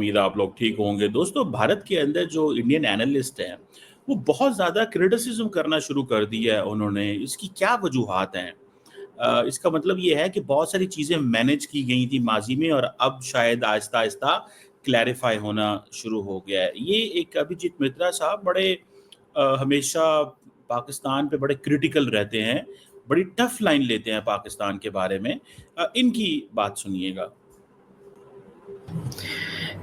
امید آپ لوگ ٹھیک ہوں گے. دوستو بھارت کے اندر جو انڈین اینالسٹ ہیں وہ بہت زیادہ کرٹیسزم کرنا شروع کر دیا ہے انہوں نے. اس کی کیا وجوہات ہیں؟ اس کا مطلب یہ ہے کہ بہت ساری چیزیں مینیج کی گئی تھی ماضی میں اور اب شاید آہستہ آہستہ کلیریفائی ہونا شروع ہو گیا ہے. یہ ایک ابھیجیت مترا صاحب بڑے ہمیشہ پاکستان پہ بڑے کرٹیکل رہتے ہیں, بڑی ٹف لائن لیتے ہیں پاکستان کے بارے میں. ان کی بات سنیے گا.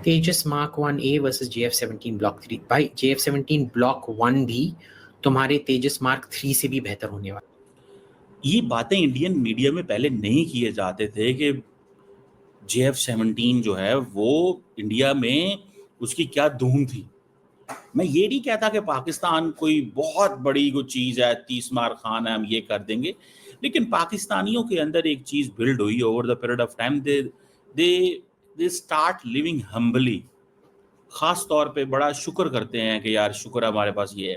Tejas Mark 1A versus JF-17 Block 3. بھائی JF-17 Block 1 بھی تمہارے تیجس مارک 3 سے بھی بہتر ہونے والا. یہ باتیں انڈین میڈیا میں پہلے نہیں کیے جاتے تھے کہ JF-17 جو ہے وہ انڈیا میں اس کی کیا دھوم تھی. میں یہ نہیں کہتا کہ پاکستان کوئی بہت بڑی کوئی چیز ہے, 30 مار خان ہے, ہم یہ کر دیں گے, لیکن پاکستانیوں کے اندر ایک چیز بلڈ ہوئی over the period of time. They start living humbly. خاص طور پہ بڑا شکر کرتے ہیں کہ یار شکر ہے ہمارے پاس یہ ہے.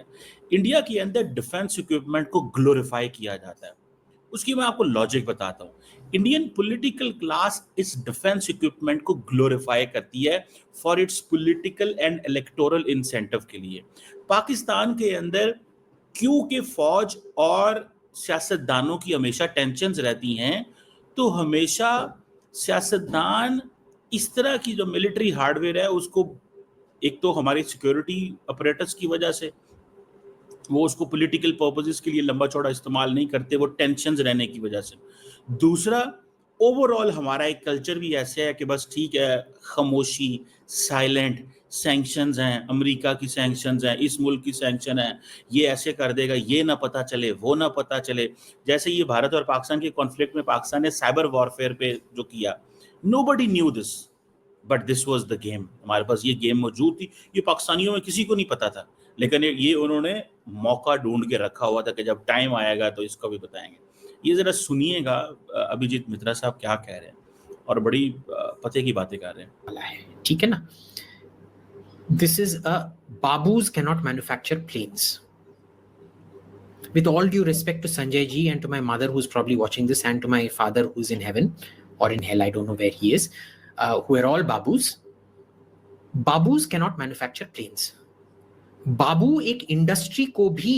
انڈیا کے اندر ڈیفنس اکوپمنٹ کو گلوریفائی کیا جاتا ہے. اس کی میں آپ کو لاجک بتاتا ہوں. انڈین پولیٹیکل کلاس اس ڈیفنس اکوپمنٹ کو گلوریفائی کرتی ہے for its political and electoral incentive کے لیے. پاکستان کے اندر کیونکہ فوج اور سیاستدانوں کی ہمیشہ ٹینشنز رہتی ہیں, تو ہمیشہ سیاستدان اس طرح کی جو ملٹری ہارڈ ویئر ہے اس کو, ایک تو ہماری سیکیورٹی اپریٹس کی وجہ سے وہ اس کو پولیٹیکل پرپسز کے لیے لمبا چوڑا استعمال نہیں کرتے, وہ ٹینشنز رہنے کی وجہ سے. دوسرا اوور آل ہمارا ایک کلچر بھی ایسے ہے کہ بس ٹھیک ہے, خاموشی, سائلنٹ. سینکشنز ہیں, امریکہ کی سینکشنز ہیں, اس ملک کی سینکشن ہیں, یہ ایسے کر دے گا, یہ نہ پتہ چلے, وہ نہ پتہ چلے. جیسے یہ بھارت اور پاکستان کے کانفلکٹ میں پاکستان نے سائبر وارفیئر پہ جو کیا, nobody knew this but this was the game. ہمارے پاس یہ گیم موجود تھی, یہ پاکستانیوں میں کسی کو نہیں پتا تھا, لیکن یہ انہوں نے موقع ڈھونڈ کے رکھا ہوا تھا کہ جب ٹائم آئے گا تو اس کو بھی بتائیں گے. یہ ذرا سنیے گا ابھیجیت مترا صاحب کیا کہہ رہے ہیں, اور بڑی پتے کی باتیں کر رہے ہیں. ٹھیک ہے نا. This is a Babus cannot manufacture planes. With all due respect to Sanjay ji and to my mother who's probably watching this and to my father who's in heaven or in hell, I don't know where he is, who are all Babus. Babus cannot manufacture planes. Babu ایک industry کو بھی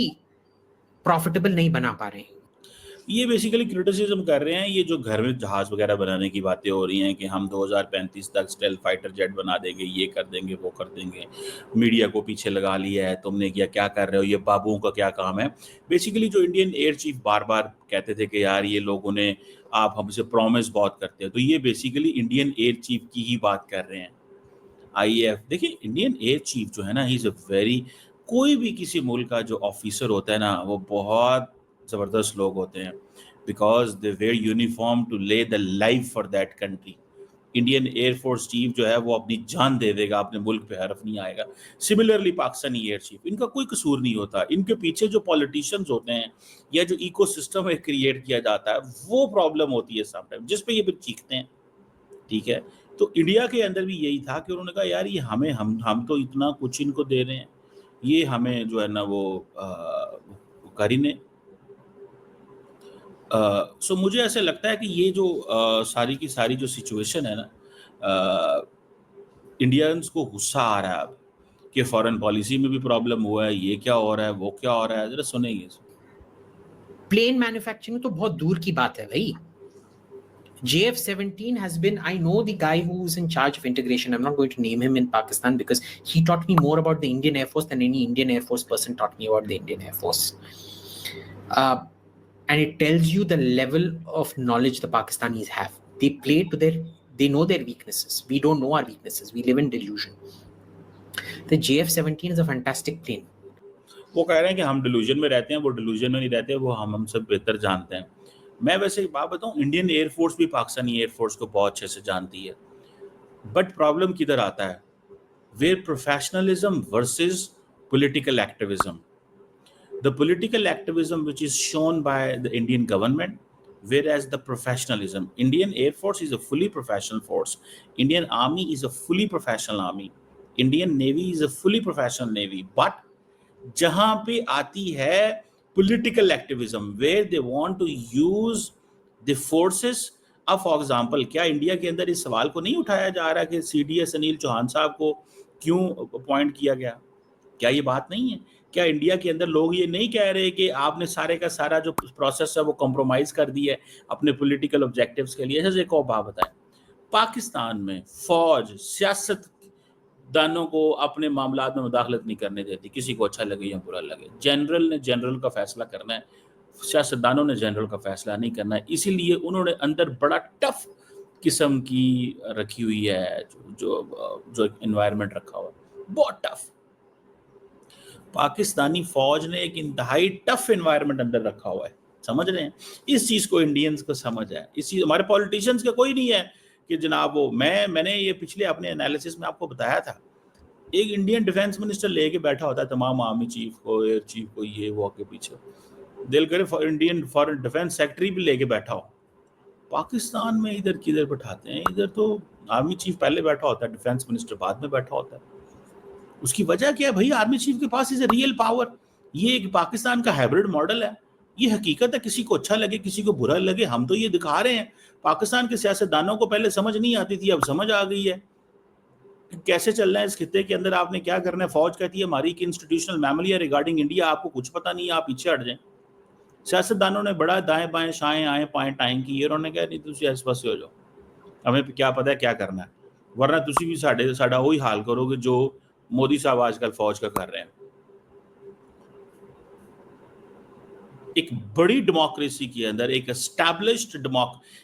profitable نہیں بنا پا رہے ہیں. یہ basically criticism کر رہے ہیں. یہ جو گھر میں جہاز وغیرہ بنانے کی باتیں ہو رہی ہیں کہ ہم 2035 تک اسٹیل فائٹر جیٹ بنا دیں گے, یہ کر دیں گے, وہ کر دیں گے, میڈیا کو پیچھے لگا لیا ہے, تم نے کیا کر رہے ہو, یہ بابوؤں کا کیا کام ہے. بیسیکلی جو انڈین ایئر چیف بار بار کہتے تھے کہ یار یہ لوگوں نے, آپ ہم سے پرومس بہت کرتے ہیں, تو یہ بیسیکلی انڈین ایئر چیف کی ہی بات کر رہے ہیں. IAF دیکھیں, انڈین ایئر چیف جو ہے نا, ہی از اے ویری, کوئی بھی کسی ملک کا جو آفیسر ہوتا ہے نا وہ بہت زبردست لوگ ہوتے ہیں, because they wear uniform to lay the life for that country. Indian air force chief جو ہے وہ اپنی جان دے دے گا, اپنے ملک پہ حرف نہیں آئے گا. سملرلی پاکستانی ایئر چیف, ان کا کوئی قصور نہیں ہوتا. ان کے پیچھے جو پالیٹیشنز ہوتے ہیں یا جو ایکو سسٹم کریٹ کیا جاتا ہے وہ پرابلم ہوتی ہے سم ٹائم, جس پہ یہ پھر چیختے ہیں. ٹھیک ہے, تو انڈیا کے اندر بھی یہی تھا کہ انہوں نے کہا یار یہ ہم تو اتنا کچھ ان کو دے رہے ہیں, یہ ہمیں جو ہے نا وہ کر ہی نہیں. سو مجھے ایسے لگتا ہے کہ یہ جو ساری کی ساری جو سچویشن ہے نا, انڈینس کو غصہ آ رہا ہے اب کہ فارن پالیسی میں بھی پرابلم ہوا ہے, یہ کیا ہو رہا ہے, وہ کیا ہو رہا ہے. ذرا سنیں گے. پلین مینوفیکچرنگ تو بہت دور کی بات ہے بھائی. JF-17 has been, I know the guy who's in charge of integration. I'm not going to name him in Pakistan because he taught me more about the Indian Air Force than any Indian Air Force person taught me about the Indian Air Force. And it tells you the level of knowledge the Pakistanis have. They know their weaknesses. We don't know our weaknesses. We live in delusion. The JF-17 is a fantastic plane. وہ کہہ رہے ہیں کہ ہم delusion میں رہتے ہیں, وہ ڈیلوژن میں نہیں رہتے, وہ ہم سے بہتر جانتے ہیں. میں ویسے ایک بات بتاؤں, انڈین ایئر فورس بھی پاکستانی ایئر فورس کو بہت اچھے سے جانتی ہے, بٹ پرابلم کدھر آتا ہے, where professionalism versus political activism. The political activism which is shown by the Indian government, whereas the professionalism, Indian Air Force is a fully professional force, Indian Army is a fully professional army, Indian Navy is a fully professional Navy, but جہاں پہ آتی ہے political activism where they want to use the forces اب for example کیا India کے اندر اس سوال کو نہیں اٹھایا جا رہا کہ C D S Anil Chauhan صاحب کو کیوں اپوائنٹ کیا گیا؟ کیا یہ بات نہیں ہے؟ کیا انڈیا کے اندر لوگ یہ نہیں کہہ رہے کہ آپ نے سارے کا سارا جو پروسیس ہے وہ کمپرومائز کر دی ہے اپنے پولیٹیکل آبجیکٹیوز کے لیے؟ ایک اور بات بتائیں، پاکستان میں فوج سیاست دانوں کو اپنے معاملات میں مداخلت نہیں کرنے دیتی، کسی کو اچھا لگے یا برا لگے. جنرل نے جنرل کا فیصلہ کرنا ہے، سیاستدانوں نے جنرل کا فیصلہ نہیں کرنا ہے. اسی لیے انہوں نے اندر بڑا ٹف قسم کی رکھی ہوئی ہے جو انوائرمنٹ رکھا ہوا ہے، بہت ٹف. پاکستانی فوج نے ایک انتہائی ٹف انوائرمنٹ اندر رکھا ہوا ہے، سمجھ رہے ہیں؟ اس چیز کو انڈینز کو سمجھ ہے. اس چیز ہمارے پولیٹیشینز کا کوئی نہیں ہے کہ جناب وہ میں نے یہ پچھلے اپنے انالیسس میں آپ کو بتایا تھا، ایک انڈین ڈیفنس منسٹر لے کے بیٹھا ہوتا ہے تمام آرمی چیف کو، ایئر چیف کو، یہ وہ کے پیچھے دل کرے انڈین فارن ڈیفنس سیکٹری بھی لے کے بیٹھا ہو. پاکستان میں ادھر کدھر بٹھاتے ہیں؟ ادھر تو آرمی چیف پہلے بیٹھا ہوتا ہے، ڈیفنس منسٹر بعد میں بیٹھا ہوتا ہے. اس کی وجہ کیا ہے بھائی؟ آرمی چیف کے پاس از اے ریئل پاور. یہ ایک پاکستان کا ہائبرڈ ماڈل ہے، یہ حقیقت ہے. کسی کو اچھا لگے کسی کو برا لگے، ہم تو یہ دکھا رہے ہیں. پاکستان کے سیاستدانوں کو پہلے سمجھ نہیں آتی تھی، اب سمجھ آ گئی ہے کیسے چل رہا ہے اس خطے کے اندر، آپ نے کیا کرنا ہے. فوج کہتی ہے ہماری ایک انسٹیٹیوشنل میموری ہے ریگارڈنگ انڈیا، آپ کو کچھ پتہ نہیں ہے، آپ پیچھے ہٹ جائیں. سیاستدانوں نے بڑا دائیں بائیں شائیں آئیں پائیں ٹائم کی، انہوں نے کہا نہیں تسی اس پاسے ہو جاؤ، ہمیں کیا پتہ ہے کیا کرنا ہے، ورنہ تسی بھی ساڈا وہی حال کرو گے جو مودی صاحب آج کل فوج کا کر رہے ہیں. ایک بڑی ڈیموکریسی کے اندر، ایک اسٹیبلشڈ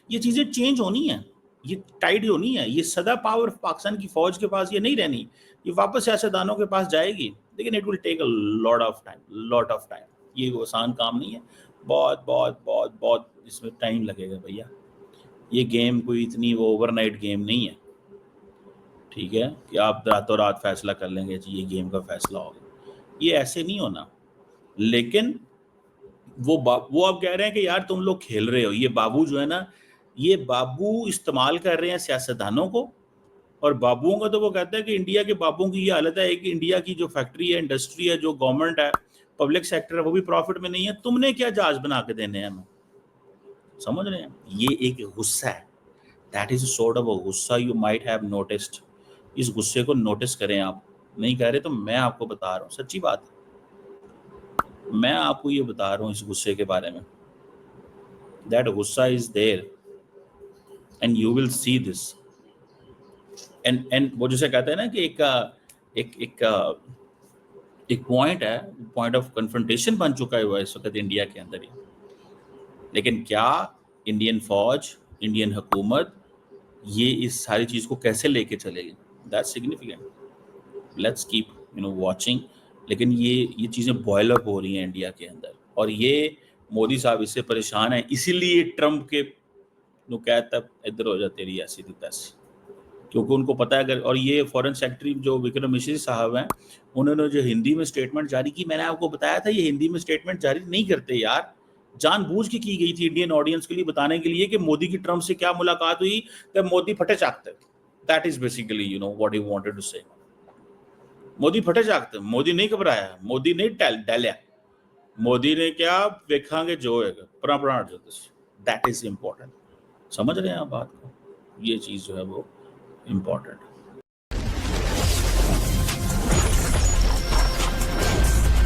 یہ چیزیں چینج ہونی ہیں، یہ ٹائڈ ہونی ہے. یہ سدا پاور پاکستان کی فوج کے پاس یہ نہیں رہنی، یہ واپس سیاستدانوں کے پاس جائے گی. لیکن it will take a lot of time. یہ وہ آسان کام نہیں ہے، بہت بہت بہت بہت اس میں ٹائم لگے گا بھیا. یہ گیم کوئی اتنی وہ اوور نائٹ گیم نہیں ہے، ٹھیک ہے، کہ آپ راتوں رات فیصلہ کر لیں گے جی یہ گیم کا فیصلہ ہوگا. یہ ایسے نہیں ہونا. لیکن وہ اب کہہ رہے ہیں کہ یار تم لوگ کھیل رہے ہو. یہ بابو جو ہے نا، یہ بابو استعمال کر رہے ہیں سیاستدانوں کو، اور بابوؤں کا تو وہ کہتا ہے کہ انڈیا کے بابوؤں کی یہ حالت ہے کہ انڈیا کی جو فیکٹری ہے، انڈسٹری ہے، جو گورنمنٹ ہے، پبلک سیکٹر ہے، وہ بھی پروفٹ میں نہیں ہے. تم نے کیا جہاز بنا کے دینے ہیں ہمیں؟ سمجھ رہے ہیں؟ یہ ایک غصہ ہے. That is a sort of a غصہ یو مائٹ ہیو نوٹسڈ. اس غصے کو نوٹس کریں. آپ نہیں کہہ رہے تو میں آپ کو بتا رہا ہوں، سچی بات ہے. میں آپ کو یہ بتا رہا ہوں اس غصے کے بارے میں. دیٹ غصہ is there and you will see this. And وہ جسے کہتے ہیں نا کہ ایک پوائنٹ ہے، پوائنٹ آف کنفرنٹیشن بن چکا ہے وہ اس وقت انڈیا کے اندر ہی. لیکن کیا انڈین فوج، انڈین حکومت یہ اس ساری چیز کو کیسے لے کے چلے گی؟ That's significant. Let's keep watching. لیکن یہ چیزیں بوائل اپ ہو رہی ہیں انڈیا کے اندر، اور یہ مودی صاحب اس سے پریشان ہیں. اسی لیے ٹرمپ کے کہتا ادھر ہو جا تیری ایسی تھی تیسی، کیونکہ ان کو پتہ ہے اگر. اور یہ فورن سیکرٹری جو وکرم مشری صاحب ہیں، انہوں نے جو ہندی میں اسٹیٹمنٹ جاری کی، میں نے آپ کو بتایا تھا یہ ہندی میں اسٹیٹمنٹ جاری نہیں کرتے یار. جان بوجھ کے کی گئی تھی انڈین آڈینس کے لیے بتانے کے لیے کہ مودی کی ٹرمپ سے کیا ملاقات ہوئی، کہ مودی پھٹے چاکتے. That is basically what he wanted to say. Modi پھٹے چاکتے. مودی نہیں گھبرایا، مودی نہیں ڈالیا. مودی نے کیا دیکھا گے جو ہے پرا جو. That is important. سمجھ رہے ہیں آپ بات کو؟ یہ چیز جو ہے وہ امپورٹنٹ.